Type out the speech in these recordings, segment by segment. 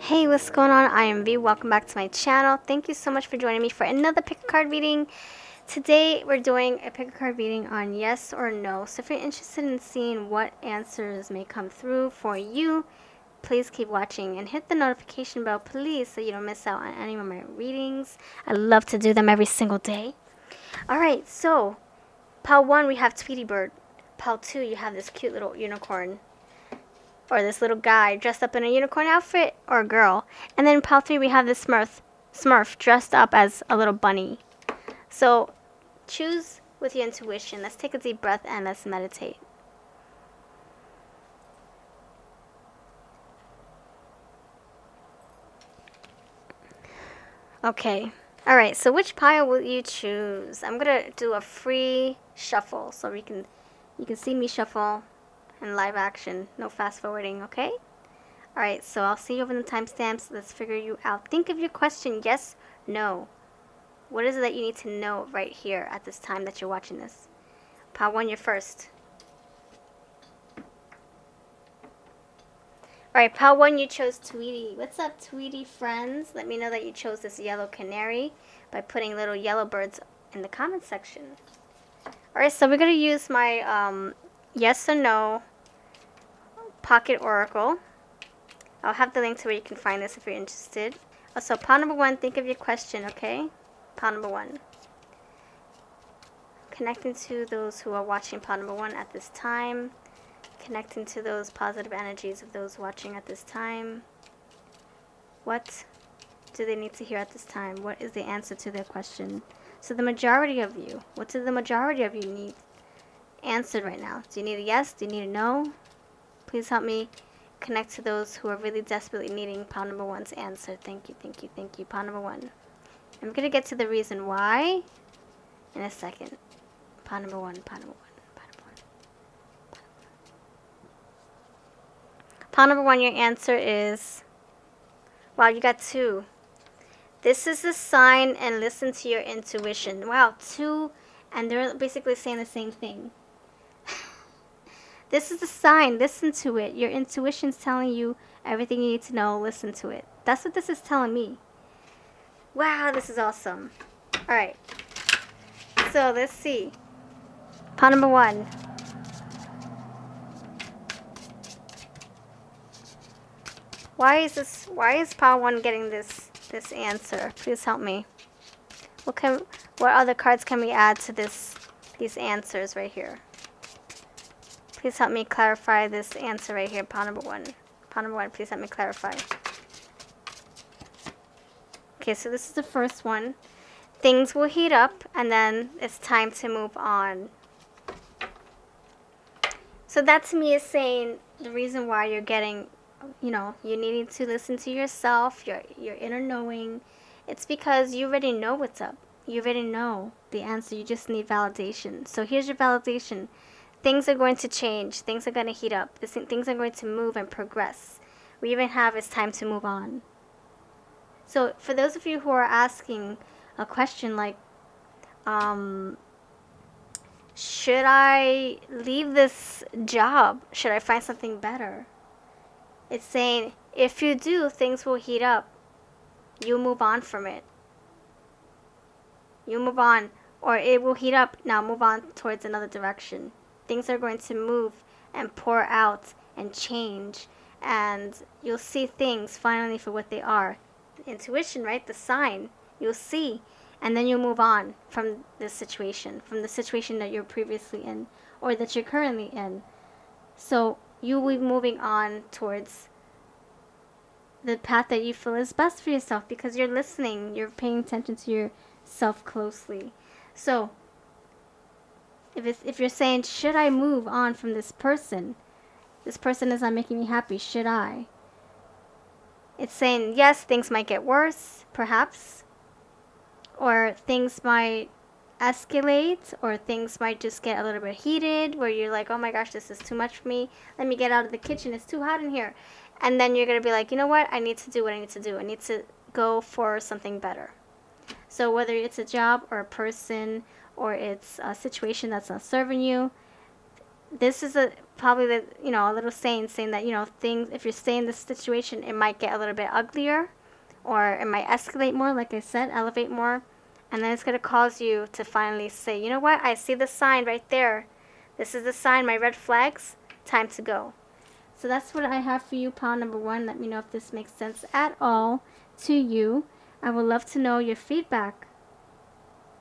Hey, what's going on? I am V. Welcome back to my channel. Thank you so much for joining me for another pick a card reading. Today we're doing a pick a card reading on yes or no. So if you're interested in seeing what answers may come through for you, please keep watching and hit the notification bell, please, so you don't miss out on any of my readings. I love to do them every single day. Alright, so pile 1 we have Tweety Bird. Pile 2 you have this cute little unicorn. Or this little guy dressed up in a unicorn outfit, or a girl. And then in pile 3 we have this Smurf dressed up as a little bunny. So choose with your intuition. Let's take a deep breath and let's meditate. Okay. Alright, so which pile will you choose? I'm gonna do a free shuffle so you can see me shuffle in live action. No fast forwarding, okay? Alright, so I'll see you over the timestamps. Let's figure you out. Think of your question. Yes, no. What is it that you need to know right here at this time that you're watching this? Pile 1, you're first. Alright, pile 1, you chose Tweety. What's up, Tweety friends? Let me know that you chose this yellow canary by putting little yellow birds in the comment section. Alright, so we're going to use my yes or no pocket oracle. I'll have the link to where you can find this if you're interested. Also, pile number 1, think of your question, okay? Pile number 1. Connecting to those who are watching pile number 1 at this time. Connecting to those positive energies of those watching at this time. What do they need to hear at this time? What is the answer to their question? So the majority of you, what do the majority of you need answered right now? Do you need a yes? Do you need a no? Please help me connect to those who are really desperately needing pile number 1's answer. Thank you, thank you, thank you. Pile number 1. I'm going to get to the reason why in a second. Pile number 1, pile number 1, pile number 1. Pile number 1, your answer is, wow, you got 2. This is a sign and listen to your intuition. Wow, 2, and they're basically saying the same thing. This is a sign. Listen to it. Your intuition's telling you everything you need to know. Listen to it. That's what this is telling me. Wow, this is awesome. Alright. So, let's see. Pile number 1. Why is pile 1 getting this answer? Please help me. What other cards can we add to these answers right here? Please help me clarify this answer right here, pile number 1. Pile number 1, please help me clarify. Okay, so this is the first one. Things will heat up, and then it's time to move on. So that to me is saying the reason why you're getting, you needing to listen to yourself, your inner knowing. It's because you already know what's up. You already know the answer. You just need validation. So here's your validation. Things are going to change. Things are going to heat up. Things are going to move and progress. We even have it's time to move on. So for those of you who are asking a question like, should I leave this job? Should I find something better? It's saying if you do, things will heat up. You move on from it. You move on, or it will heat up. Now move on towards another direction. Things are going to move and pour out and change, and you'll see things finally for what they are. The intuition, right? The sign. You'll see, and then you'll move on from this situation, from the situation that you're previously in or that you're currently in. So you will be moving on towards the path that you feel is best for yourself because you're listening, you're paying attention to yourself closely. So if you're saying, should I move on from this person? This person is not making me happy. Should I? It's saying, yes, things might get worse, perhaps. Or things might escalate. Or things might just get a little bit heated. Where you're like, oh my gosh, this is too much for me. Let me get out of the kitchen. It's too hot in here. And then you're going to be like, you know what? I need to do what I need to do. I need to go for something better. So whether it's a job or a person or it's a situation that's not serving you, this is probably the, a little saying that, things, if you're staying in this situation, it might get a little bit uglier, or it might escalate more, like I said, elevate more. And then it's going to cause you to finally say, you know what, I see the sign right there. This is the sign, my red flags, time to go. So that's what I have for you, pile number 1. Let me know if this makes sense at all to you. I would love to know your feedback.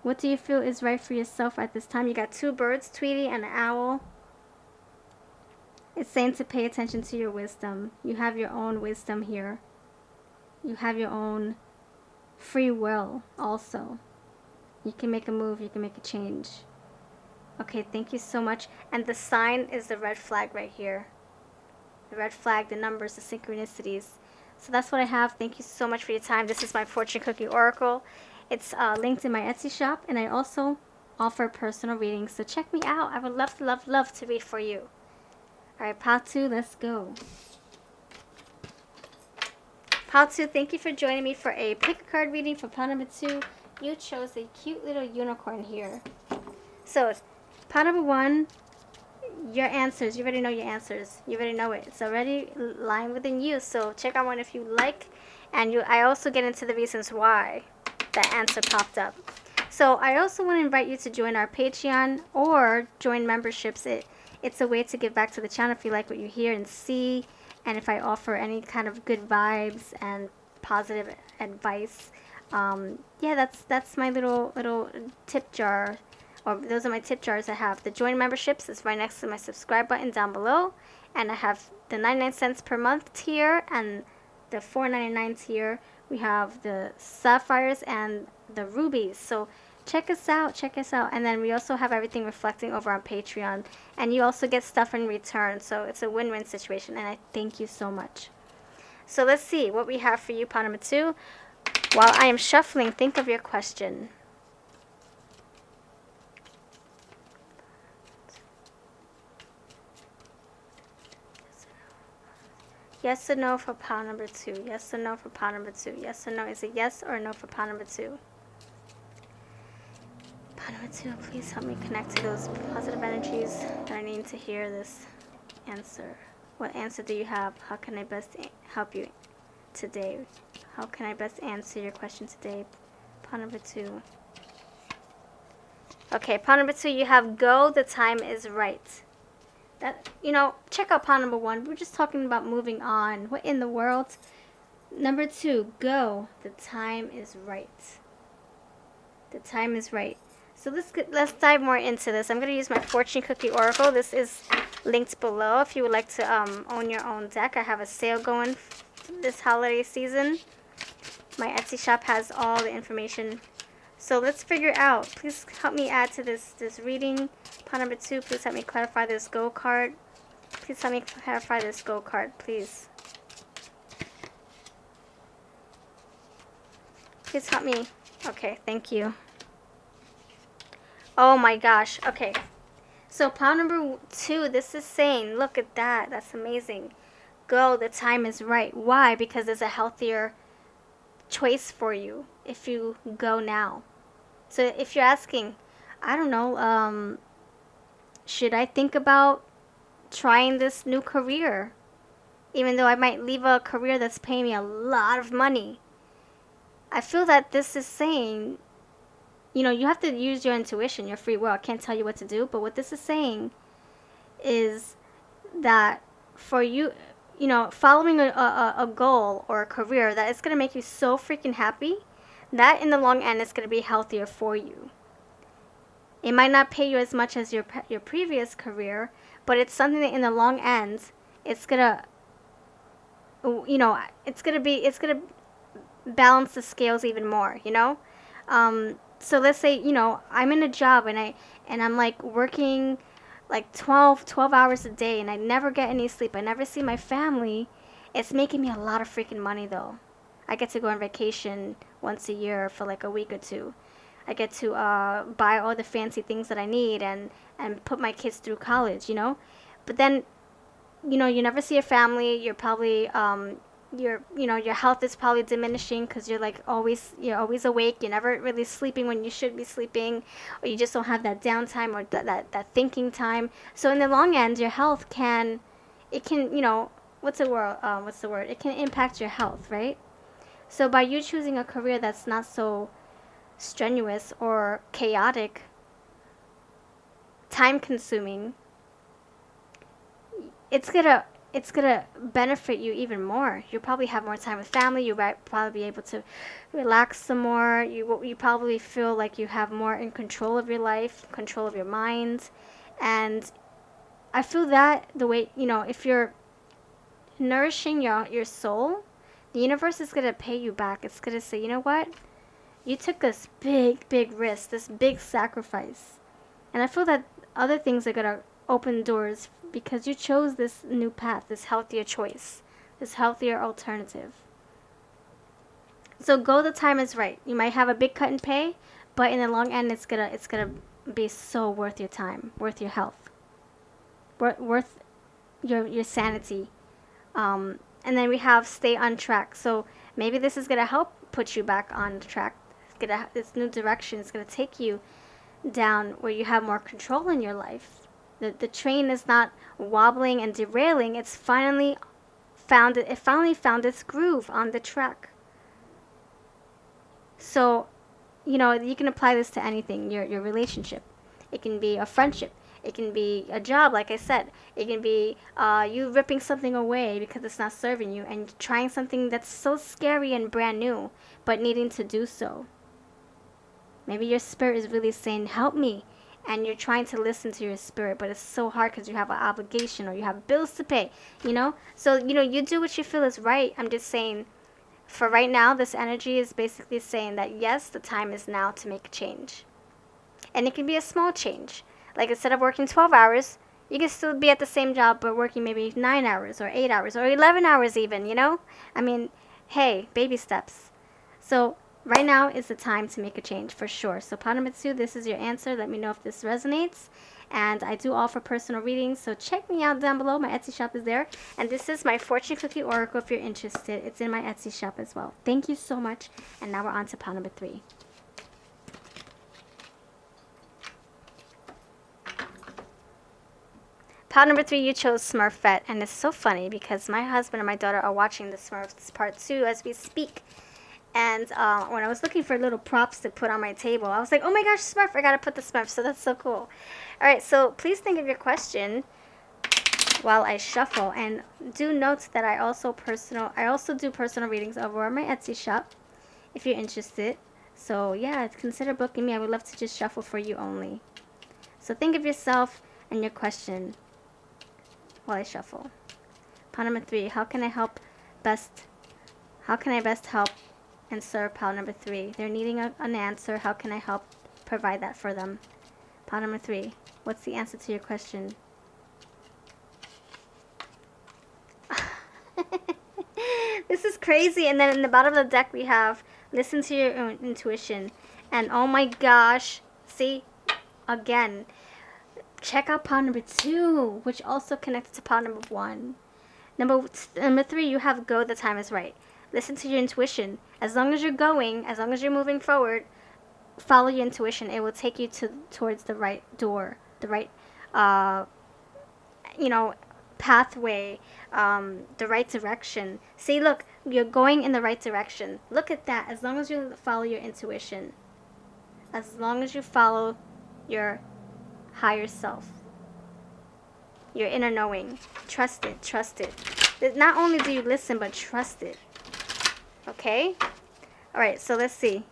What do you feel is right for yourself at this time? You got 2 birds, Tweety and an owl. It's saying to pay attention to your wisdom. You have your own wisdom here. You have your own free will also. You can make a move. You can make a change. Okay, thank you so much. And the sign is the red flag right here. The red flag, the numbers, the synchronicities. So that's what I have. Thank you so much for your time. This is my fortune cookie oracle. It's linked in my Etsy shop, and I also offer personal readings. So check me out. I would love to, love to read for you. All right, pile 2, let's go. Pile 2, thank you for joining me for a pick a card reading for pile number 2. You chose a cute little unicorn here. So, pile number 1, your answers. You already know your answers. You already know it. It's already lying within you. So check out one if you like. And I also get into the reasons why that answer popped up. So I also want to invite you to join our Patreon or join memberships. It's a way to give back to the channel if you like what you hear and see, and if I offer any kind of good vibes and positive advice. Yeah, that's my little tip jar, or those are my tip jars I have. The join memberships is right next to my subscribe button down below, and I have the 99 cents per month tier and the $4.99 tier. We have the sapphires and the rubies. So check us out, and then we also have everything reflecting over on Patreon, and you also get stuff in return, so it's a win-win situation, and I thank you so much. So let's see what we have for you, pile number 2. While I am shuffling, think of your question. Yes or no for pile number 2. Yes or no for pile number 2. Yes or no. Is it yes or no for pile number 2? Pile number 2, please help me connect to those positive energies that I need to hear this answer. What answer do you have? How can I best help you today? How can I best answer your question today? Pile number 2. Okay, pile number 2, you have go, the time is right. That, check out pile number 1. We're just talking about moving on. What in the world? Number 2, go, the time is right. The time is right. So let's dive more into this. I'm going to use my fortune cookie oracle. This is linked below if you would like to own your own deck. I have a sale going this holiday season. My Etsy shop has all the information. So let's figure out. Please help me add to this reading. Pile number 2, please help me clarify this go card. Please help me clarify this go card, please. Please help me. Okay, thank you. Oh my gosh. Okay. So pile number 2, this is saying, look at that. That's amazing. Go, the time is right. Why? Because there's a healthier choice for you if you go now. So if you're asking, I don't know, should I think about trying this new career? Even though I might leave a career that's paying me a lot of money. I feel that this is saying, you have to use your intuition, your free will. I can't tell you what to do, but what this is saying is that for you, following a goal or a career that is going to make you so freaking happy, that in the long end is going to be healthier for you. It might not pay you as much as your previous career, but it's something that in the long end, it's going to, it's going to balance the scales even more, So let's say, I'm in a job and I'm like working like 12 hours a day and I never get any sleep. I never see my family. It's making me a lot of freaking money though. I get to go on vacation once a year for like a week or 2. I get to buy all the fancy things that I need and put my kids through college, But then, you never see your family. You're probably your health is probably diminishing because you're always awake. You're never really sleeping when you should be sleeping, or you just don't have that downtime or that thinking time. So in the long end, your health it can, what's the word? It can impact your health, right? So by you choosing a career that's not so strenuous or chaotic, time consuming, it's gonna benefit you even more. You'll probably have more time with family. You'll probably be able to relax some more. You probably feel like you have more in control of your life, control of your mind, and I feel that the way, if you're nourishing your soul, the universe is gonna pay you back. It's gonna say, you know what, you took this big risk, this big sacrifice, and I feel that other things are gonna open doors because you chose this new path, this healthier choice, this healthier alternative. So go, the time is right. You might have a big cut in pay, but in the long end, it's gonna be so worth your time, worth your health, worth your sanity. And then we have stay on track. So maybe this is gonna help put you back on track. This new direction is gonna take you down where you have more control in your life. The train is not wobbling and derailing. It finally found its groove on the track. So, you can apply this to anything. Your relationship. It can be a friendship. It can be a job, like I said. It can be you ripping something away because it's not serving you, and trying something that's so scary and brand new, but needing to do so. Maybe your spirit is really saying, help me. And you're trying to listen to your spirit, but it's so hard because you have an obligation or you have bills to pay, So, you do what you feel is right. I'm just saying, for right now, this energy is basically saying that, yes, the time is now to make a change. And it can be a small change. Like, instead of working 12 hours, you can still be at the same job, but working maybe 9 hours or 8 hours or 11 hours even, I mean, hey, baby steps. So right now is the time to make a change for sure. So Panamitsu, this is your answer. Let me know if this resonates. And I do offer personal readings, so check me out down below. My Etsy shop is there. And this is my Fortune Cookie Oracle if you're interested. It's in my Etsy shop as well. Thank you so much. And now we're on to pile number 3. Pile number 3, you chose Smurfette. And it's so funny because my husband and my daughter are watching the Smurfs Part 2 as we speak. And when I was looking for little props to put on my table, I was like, oh my gosh, Smurf, I gotta put the Smurf. So that's so cool. All right, so please think of your question while I shuffle. And do note that I also do personal readings over on my Etsy shop if you're interested. So yeah, consider booking me. I would love to just shuffle for you only. So think of yourself and your question while I shuffle. Pile number 3, how can I best help and serve pile number 3? They're needing an answer. How can I help provide that for them? Pile number 3, what's the answer to your question? This is crazy. And then in the bottom of the deck we have listen to your own intuition. And oh my gosh, see, again, check out pile number 2, which also connected to pile number 1. Number 3, you have go, the time is right. Listen to your intuition. As long as you're going, as long as you're moving forward, follow your intuition. It will take you towards the right door, the right, pathway, the right direction. See, look, you're going in the right direction. Look at that. As long as you follow your intuition, as long as you follow your higher self, your inner knowing, trust it, trust it. Not only do you listen, but trust it. Okay? All right, so let's see.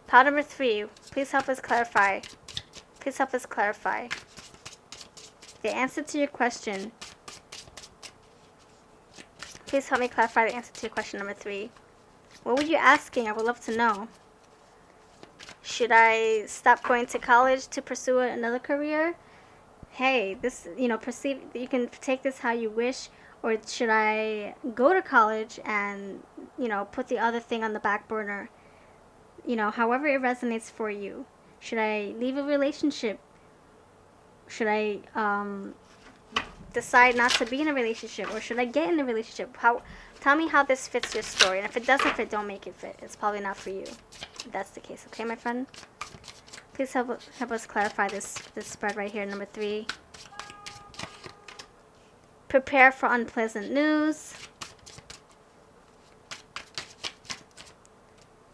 Pile number 3, please help us clarify. Please help us clarify the answer to your question. Please help me clarify the answer to your question number 3. What were you asking? I would love to know. Should I stop going to college to pursue another career? Hey, this, you can take this how you wish. Or should I go to college and, put the other thing on the back burner? However it resonates for you. Should I leave a relationship? Should I decide not to be in a relationship? Or should I get in a relationship? Tell me how this fits your story. And if it doesn't fit, don't make it fit. It's probably not for you. If that's the case. Okay, my friend? Please help us clarify this spread right here, number 3. Prepare for unpleasant news.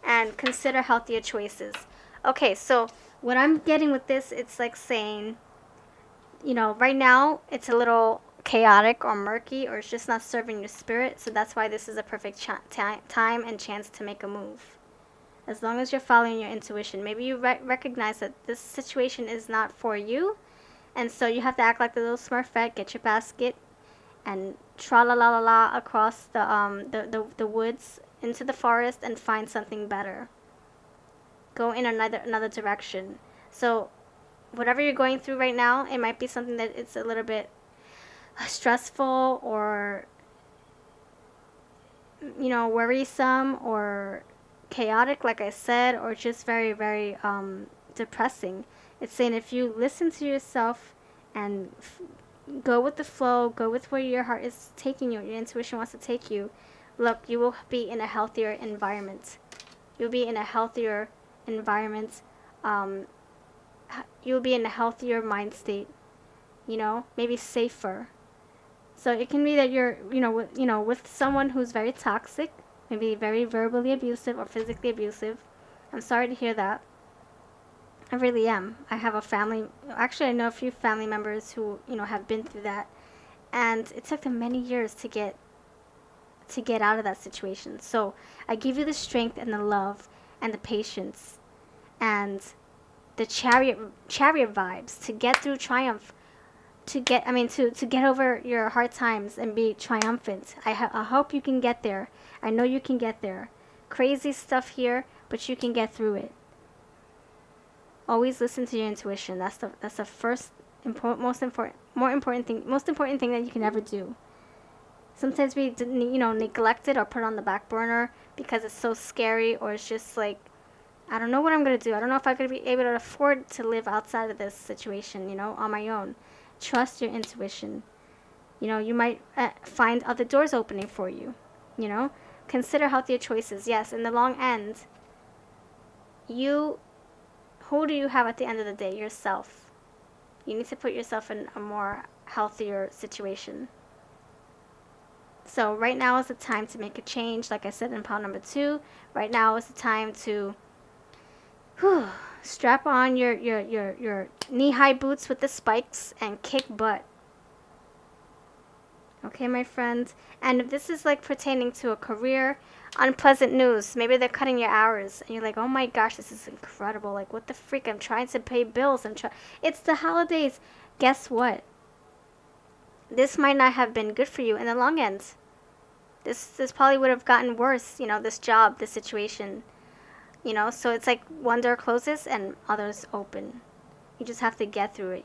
And consider healthier choices. Okay, so what I'm getting with this, it's like saying, you know, right now it's a little chaotic or murky, or it's just not serving your spirit. So that's why this is a perfect time and chance to make a move. As long as you're following your intuition. Maybe you recognize that this situation is not for you. And so you have to act like the little Smurfette, get your basket, and tra-la-la-la-la across the woods into the forest and find something better. Go in another direction. So whatever you're going through right now, it might be something that it's a little bit stressful or, you know, worrisome or chaotic, like I said, or just very, very depressing. It's saying if you listen to yourself and go with the flow, go with where your heart is taking you, your intuition wants to take you, look, you will be in a healthier environment. You'll be in a healthier environment. You'll be in a healthier mind state, you know, maybe safer. So it can be that you're, with someone who's very toxic, maybe very verbally abusive or physically abusive. I'm sorry to hear that. I really am. I have a family, actually I know a few family members who, have been through that. And it took them many years to get out of that situation. So I give you the strength and the love and the patience and the chariot vibes to get through triumph, to get over your hard times and be triumphant. I hope you can get there. I know you can get there. Crazy stuff here, but you can get through it. Always listen to your intuition. That's the first most important thing that you can ever do. Sometimes we neglect it or put it on the back burner because it's so scary, or it's just like, I don't know what I'm going to do. I don't know if I'm going to be able to afford to live outside of this situation, on my own. Trust your intuition. You might find other doors opening for you, Consider healthier choices. Yes, in the long end, who do you have at the end of the day? Yourself. You need to put yourself in a more healthier situation. So right now is the time to make a change. Like I said in pile number 2, right now is the time to strap on your knee-high boots with the spikes and kick butt. Okay, my friends? And if this is like pertaining to a career, unpleasant news. Maybe they're cutting your hours and you're like, oh my gosh, this is incredible. Like, what the freak? I'm trying to pay bills. It's the holidays. Guess what? This might not have been good for you in the long end. This probably would have gotten worse, this job, this situation. So it's like one door closes and others open. You just have to get through it,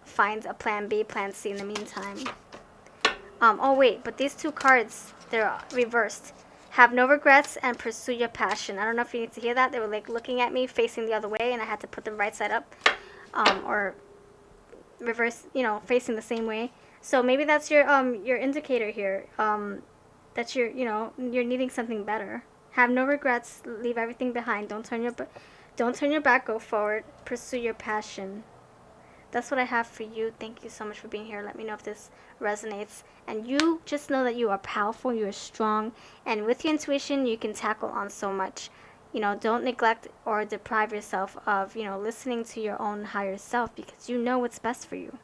Find a plan B, plan C in the meantime. Oh wait, but these 2 cards, they're reversed. Have no regrets and pursue your passion. I don't know if you need to hear that. They were like looking at me facing the other way and I had to put them right side up. Or reverse, facing the same way. So maybe that's your indicator here. That you're needing something better. Have no regrets. Leave everything behind. Don't turn your back. Go forward. Pursue your passion. That's what I have for you. Thank you so much for being here. Let me know if this resonates. And you just know that you are powerful. You are strong. And with your intuition, you can tackle on so much. Don't neglect or deprive yourself of, listening to your own higher self, because you know what's best for you.